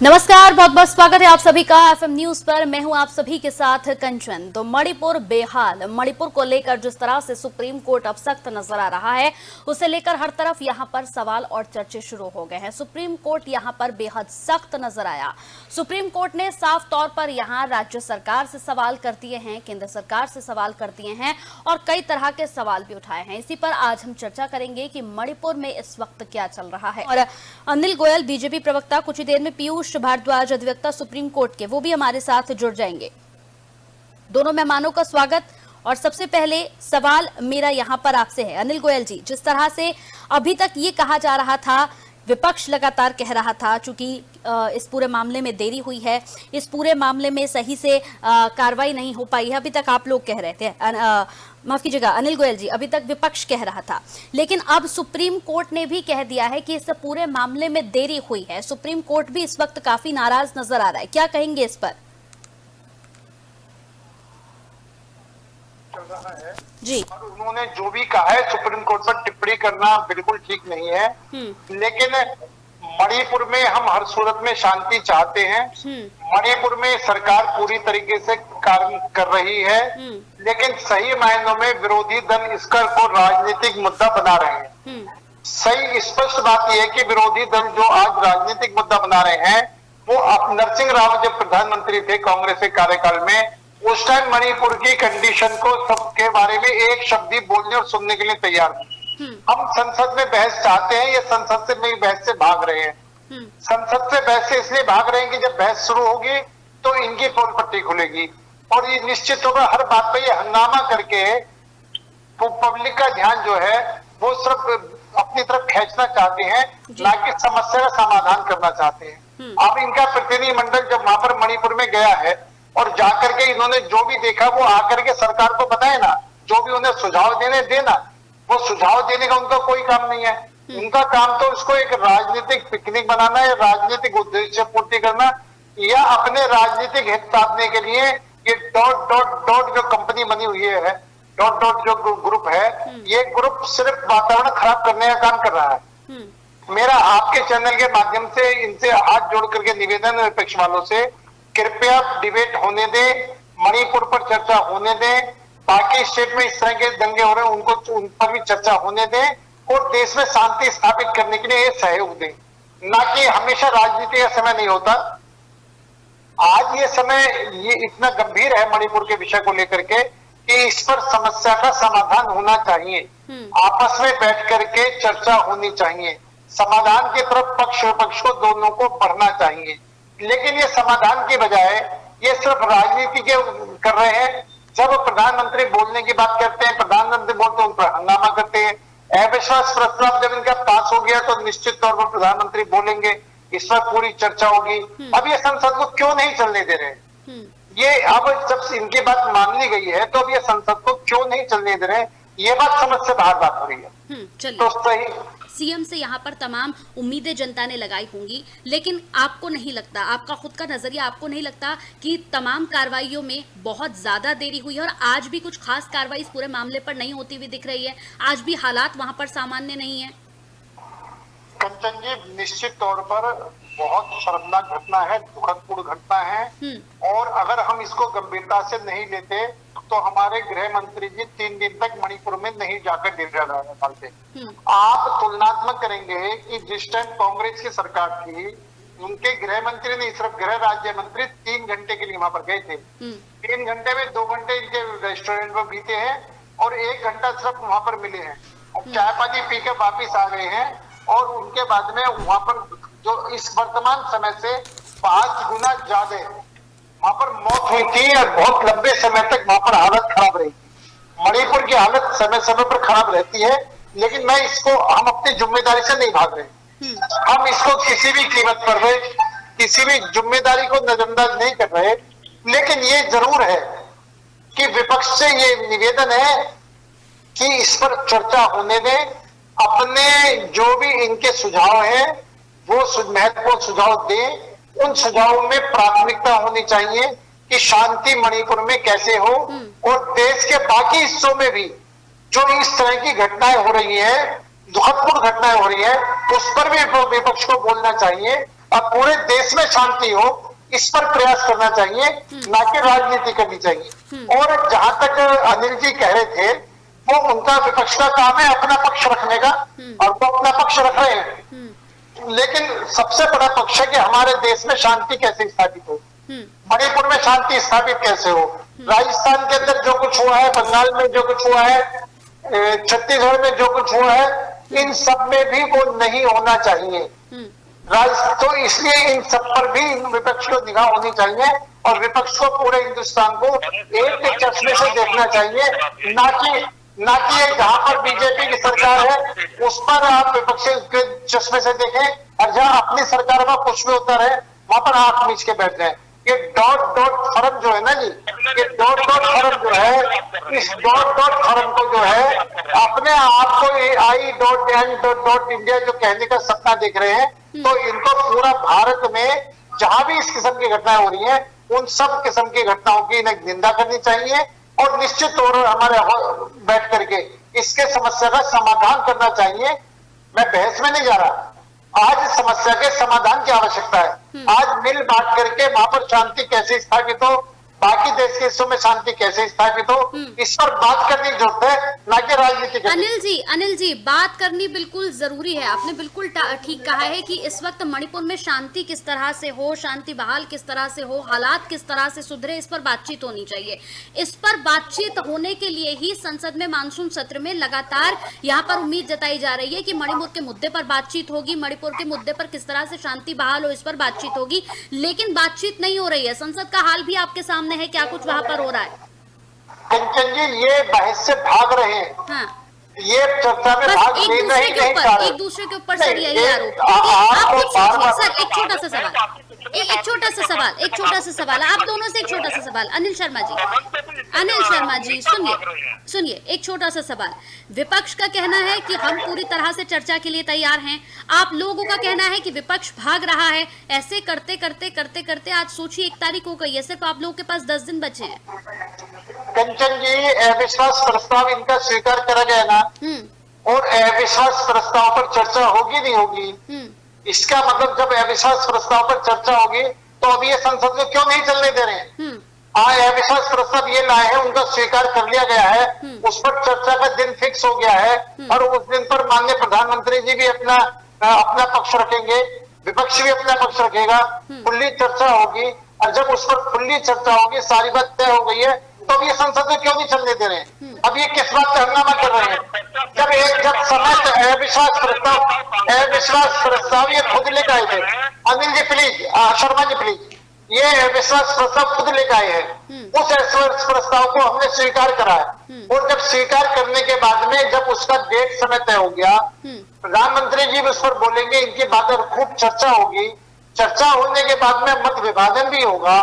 नमस्कार, बहुत बहुत स्वागत है आप सभी का एफएम न्यूज पर। मैं हूं आप सभी के साथ कंचन। तो मणिपुर बेहाल, मणिपुर को लेकर जिस तरह से सुप्रीम कोर्ट अब सख्त नजर आ रहा है, उसे लेकर हर तरफ यहां पर सवाल और चर्चे शुरू हो गए हैं। सुप्रीम कोर्ट यहां पर बेहद सख्त नजर आया। सुप्रीम कोर्ट ने साफ तौर पर यहां राज्य सरकार से सवाल कर दिए हैं, केंद्र सरकार से सवाल कर दिए हैं और कई तरह के सवाल भी उठाए हैं। इसी पर आज हम चर्चा करेंगे कि मणिपुर में इस वक्त क्या चल रहा है। और अनिल गोयल, बीजेपी प्रवक्ता, कुछ ही देर में पीयूष भारद्वाज, अधिवक्ता सुप्रीम कोर्ट के, वो भी हमारे साथ जुड़ जाएंगे। दोनों मेहमानों का स्वागत। और सबसे पहले सवाल मेरा यहां पर आपसे है अनिल गोयल जी, जिस तरह से अभी तक ये कहा जा रहा था, विपक्ष लगातार कह रहा था, चूंकि इस पूरे मामले में देरी हुई है, इस पूरे मामले में सही से कार्रवाई नहीं हो पाई है, अभी तक आप लोग कह रहे थे, माफ कीजिएगा अनिल गोयल जी, अभी तक विपक्ष कह रहा था, लेकिन अब सुप्रीम कोर्ट ने भी कह दिया है कि इस पूरे मामले में देरी हुई है। सुप्रीम कोर्ट भी इस वक्त काफी नाराज नजर आ रहा है, क्या कहेंगे इस पर? चल रहा है जी, और उन्होंने जो भी कहा है सुप्रीम कोर्ट पर टिप्पणी करना बिल्कुल ठीक नहीं है। लेकिन मणिपुर में हम हर सूरत में शांति चाहते हैं। मणिपुर में सरकार पूरी तरीके से कार्य कर रही है, लेकिन सही मायनों में विरोधी दल इसका को राजनीतिक मुद्दा बना रहे हैं। सही स्पष्ट बात यह है कि विरोधी दल जो आज राजनीतिक मुद्दा बना रहे हैं, वो नरसिंह राव जब प्रधानमंत्री थे कांग्रेस के कार्यकाल में, उस टाइम मणिपुर की कंडीशन को सबके बारे में एक शब्द ही बोलने और सुनने के लिए तैयार थे। हम संसद में बहस चाहते हैं, ये संसद से मेरी बहस से भाग रहे हैं। संसद से बहस से इसलिए भाग रहे हैं कि जब बहस शुरू होगी तो इनकी पोल पट्टी खुलेगी और ये निश्चित होगा हर बात पे ये हंगामा करके पब्लिक का ध्यान जो है वो सिर्फ अपनी तरफ खींचना चाहते हैं, ना कि समस्या का समाधान करना चाहते हैं। अब इनका प्रतिनिधिमंडल जब वहां पर मणिपुर में गया है और जाकर के इन्होंने जो भी देखा वो आकर के सरकार को बताए ना, जो भी उन्हें सुझाव देना, वो सुझाव देने का उनका कोई काम नहीं है। उनका काम तो इसको एक राजनीतिक पिकनिक बनाना है, राजनीतिक उद्देश्य पूर्ति करना, या अपने राजनीतिक हित साधने के लिए ये डॉट डॉट डॉट जो कंपनी बनी हुई है, डॉट डॉट जो ग्रुप है, ये ग्रुप सिर्फ वातावरण खराब करने का काम कर रहा है। मेरा आपके चैनल के माध्यम से इनसे हाथ जोड़ करके निवेदन है विपक्ष वालों से, कृपया डिबेट होने दें, मणिपुर पर चर्चा होने दें, बाकी स्टेट में इस तरह के दंगे हो रहे हैं उनको उन पर भी चर्चा होने दें और देश में शांति स्थापित करने के लिए सहयोग दें, ना कि हमेशा राजनीति का समय नहीं होता। आज ये समय ये इतना गंभीर है मणिपुर के विषय को लेकर के कि इस पर समस्या का समाधान होना चाहिए। आपस में बैठ करके चर्चा होनी चाहिए, समाधान की तरफ पक्ष विपक्ष को दोनों को बढ़ना चाहिए। लेकिन ये समाधान के बजाय ये सिर्फ राजनीति के कर रहे हैं। जब प्रधानमंत्री बोलने की बात करते हैं, प्रधानमंत्री बोलते हैं, उन पर हंगामा करते हैं। अविश्वास प्रस्ताव जब इनका पास हो गया तो निश्चित तौर पर प्रधानमंत्री बोलेंगे, इस पर पूरी चर्चा होगी। अब ये संसद को क्यों नहीं चलने दे रहे? ये अब जब इनकी बात मान ली गई है तो अब ये संसद को क्यों नहीं चलने दे रहे? ये बात समझ से बाहर बात हो रही है। तो सही सीएम से यहाँ पर तमाम उम्मीदें जनता ने लगाई होंगी, लेकिन आपको नहीं लगता, आपका खुद का नजरिया, आपको नहीं लगता कि तमाम कार्रवाइयों में बहुत ज्यादा देरी हुई है और आज भी कुछ खास कार्रवाई इस पूरे मामले पर नहीं होती हुई दिख रही है? आज भी हालात वहां पर सामान्य नहीं है? कंचन जी, निश्चित तौर पर बहुत शर्मनाक घटना है, दुखदपूर्ण घटना है और अगर हम इसको गंभीरता से नहीं लेते तो हमारे गृह मंत्री जी 3 दिन तक मणिपुर में नहीं जाकर डेरा डालते। आप तुलनात्मक करेंगे कि जिस टाइम कांग्रेस की सरकार थी, उनके गृह मंत्री नहीं सिर्फ गृह राज्य मंत्री 3 घंटे के लिए वहां पर गए थे। 3 घंटे में 2 घंटे इनके रेस्टोरेंट में बीते हैं और 1 घंटा सिर्फ वहां पर मिले हैं। अब चाय पानी पी के वापिस आ गए हैं और उनके बाद में वहां पर जो इस वर्तमान समय से 5 गुना ज्यादा वहां पर मौत हुई थी और बहुत लंबे समय तक वहां पर हालत खराब रही थी। मणिपुर की हालत समय समय पर खराब रहती है, लेकिन मैं इसको हम अपनी जिम्मेदारी से नहीं भाग रहे। हम इसको किसी भी कीमत पर किसी भी जिम्मेदारी को नजरअंदाज नहीं कर रहे। लेकिन ये जरूर है कि विपक्ष से ये निवेदन है कि इस पर चर्चा होने दें, अपने जो भी इनके सुझाव है वो महत्वपूर्ण सुझाव दें। उन सुझावों में प्राथमिकता होनी चाहिए कि शांति मणिपुर में कैसे हो और देश के बाकी हिस्सों में भी जो इस तरह की घटनाएं हो रही है, दुखदपूर्ण घटनाएं हो रही है, उस पर भी विपक्ष को बोलना चाहिए और पूरे देश में शांति हो, इस पर प्रयास करना चाहिए, ना कि राजनीति करनी चाहिए। और जहां तक अनिल जी कह रहे थे, वो उनका विपक्ष का काम है अपना पक्ष रखने का, और वो अपना पक्ष रख रहे हैं। लेकिन सबसे बड़ा पक्ष है कि हमारे देश में शांति कैसे स्थापित हो, मणिपुर में शांति स्थापित कैसे हो, राजस्थान के अंदर जो कुछ हुआ है, बंगाल में जो कुछ हुआ है, छत्तीसगढ़ में जो कुछ हुआ है, इन सब में भी वो नहीं होना चाहिए। तो इसलिए इन सब पर भी विपक्ष को निगाह होनी चाहिए, और विपक्ष को पूरे हिंदुस्तान को एक के चश्मे से देखना चाहिए, ना कि जहां पर बीजेपी की सरकार है उस पर आप विपक्ष के चश्मे से देखें, और जहां अपनी सरकार में कुछ भी होता है वहां पर आंख मीच के बैठ जाए। ये डॉट फर्म जो है ना जी, ये डॉट फर्म जो है, इस डॉट फर्म को जो है अपने आप को AI.N.India जो कहने का सपना देख रहे हैं, तो इनको पूरा भारत में जहां भी इस किस्म की घटनाएं हो रही हैं, उन सब किस्म की घटनाओं की निंदा करनी चाहिए, और निश्चित तौर पर हमारे बैठ करके इसके समस्या का समाधान करना चाहिए। मैं बहस में नहीं जा रहा, आज समस्या के समाधान की आवश्यकता है। आज मिल बांट करके वहां पर शांति कैसे स्थापित हो, बाकी देश के हिस्सों में शांति कैसे स्थापित हो, इस पर बात करने की जरूरत है, ना कि राजनीति करनी। अनिल जी बात करनी बिल्कुल जरूरी है। आपने बिल्कुल ठीक कहा है कि इस वक्त मणिपुर में शांति किस तरह से हो, शांति बहाल किस तरह से हो, हालात किस तरह से सुधरे, इस पर बातचीत होनी चाहिए। इस पर बातचीत होने के लिए ही संसद में मानसून सत्र में लगातार यहाँ पर उम्मीद जताई जा रही है कि मणिपुर के मुद्दे पर बातचीत होगी, मणिपुर के मुद्दे पर किस तरह से शांति बहाल हो, इस पर बातचीत होगी, लेकिन बातचीत नहीं हो रही है। संसद का हाल भी आपके सामने है, क्या कुछ वहां पर हो रहा है? कंचन जी, ये बहस से भाग रहे हैं। हाँ। ये चर्चा में भाग ले नहीं चाह रहे। एक दूसरे के ऊपर सर यही आरोप। आप कुछ सोचिए सर, एक छोटा सा सवाल, एक छोटा सा सवाल आप दोनों से, एक छोटा सा सवाल। अनिल शर्मा जी सुनिए, एक छोटा सा सवाल। विपक्ष का कहना है कि हम पूरी तरह से चर्चा के लिए तैयार हैं, आप लोगों का कहना है कि विपक्ष भाग रहा है। ऐसे करते आज सोचिए 1 तारीख हो गई है, सिर्फ आप लोगों के पास 10 दिन बचे हैं। कंचन जी, अविश्वास प्रस्ताव इनका स्वीकार करा गया ना, और अविश्वास प्रस्ताव पर चर्चा होगी नहीं होगी, इसका मतलब जब अविश्वास प्रस्ताव पर चर्चा होगी तो अभी ये संसद को क्यों नहीं चलने दे रहे हैं? अविश्वास प्रस्ताव ये लाए हैं, उनका स्वीकार कर लिया गया है, उस पर चर्चा का दिन फिक्स हो गया है, और उस दिन पर माननीय प्रधानमंत्री जी भी अपना पक्ष रखेंगे, विपक्ष भी अपना पक्ष रखेगा, खुली चर्चा होगी, और जब उस पर खुली चर्चा होगी, सारी बात तय हो गई है, तो अब ये संसद में क्यों नहीं चलने दे रहे हैं? अब ये किस बात का हंगामा कर रहे हैं? जब समय अविश्वास प्रस्ताव ये खुद लेकर आए थे। अनिल जी प्लीज, शर्मा जी प्लीज, ये अविश्वास प्रस्ताव खुद लेकर आए हैं, उस अविश्वास प्रस्ताव को हमने स्वीकार करा है, और जब स्वीकार करने के बाद में जब उसका डेट समय तय हो गया, प्रधानमंत्री जी भी उस पर बोलेंगे, इनकी बातें खूब चर्चा होगी, चर्चा होने के बाद में मत विभाजन भी होगा,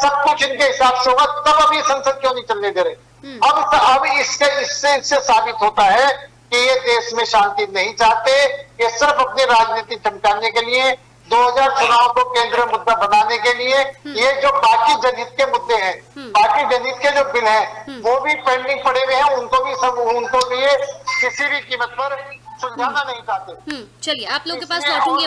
सब कुछ इनके हिसाब से होगा, तब अभी संसद क्यों नहीं चलने दे रहे? अब इससे साबित होता है कि ये देश में शांति नहीं चाहते, ये सिर्फ अपनी राजनीति चमकाने के लिए, 2000 चुनाव को केंद्रीय मुद्दा बनाने के लिए, ये जो बाकी जनहित के मुद्दे हैं, बाकी जनहित के जो बिल हैं, वो भी पेंडिंग पड़े हुए हैं, उनको भी ये किसी भी कीमत पर सुलझाना नहीं चाहते। चलिए, आप लोगों के पास लौटूंगी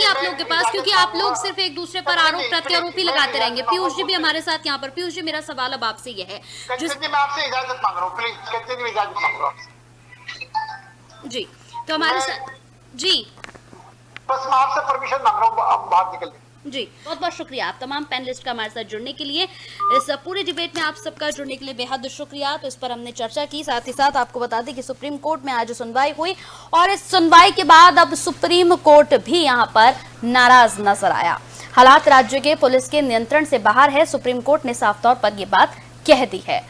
आप लोगों के पास, क्योंकि आप लोग सिर्फ एक दूसरे पर आरोप प्रत्यारोप ही लगाते रहेंगे। पीयूष जी भी हमारे साथ यहाँ पर। पीयूष जी, मेरा सवाल अब आपसे ये है, मैं आपसे इजाजत मांग रहा हूँ, प्लीज इजाजत मांग रहा हूँ जी, तो हमारे साथ जी, बस मैं आपसे परमिशन मांग रहा हूँ बाहर निकलने जी। बहुत बहुत शुक्रिया आप तमाम पैनलिस्ट का हमारे साथ जुड़ने के लिए। इस पूरे डिबेट में आप सबका जुड़ने के लिए बेहद शुक्रिया। तो इस पर हमने चर्चा की, साथ ही साथ आपको बता दें कि सुप्रीम कोर्ट में आज सुनवाई हुई, और इस सुनवाई के बाद अब सुप्रीम कोर्ट भी यहां पर नाराज नजर आया। हालात राज्य के पुलिस के नियंत्रण से बाहर है, सुप्रीम कोर्ट ने साफ तौर पर यह बात कह दी है।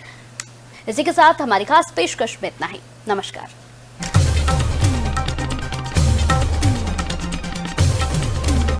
इसी के साथ हमारी खास पेशकश में इतना ही। नमस्कार।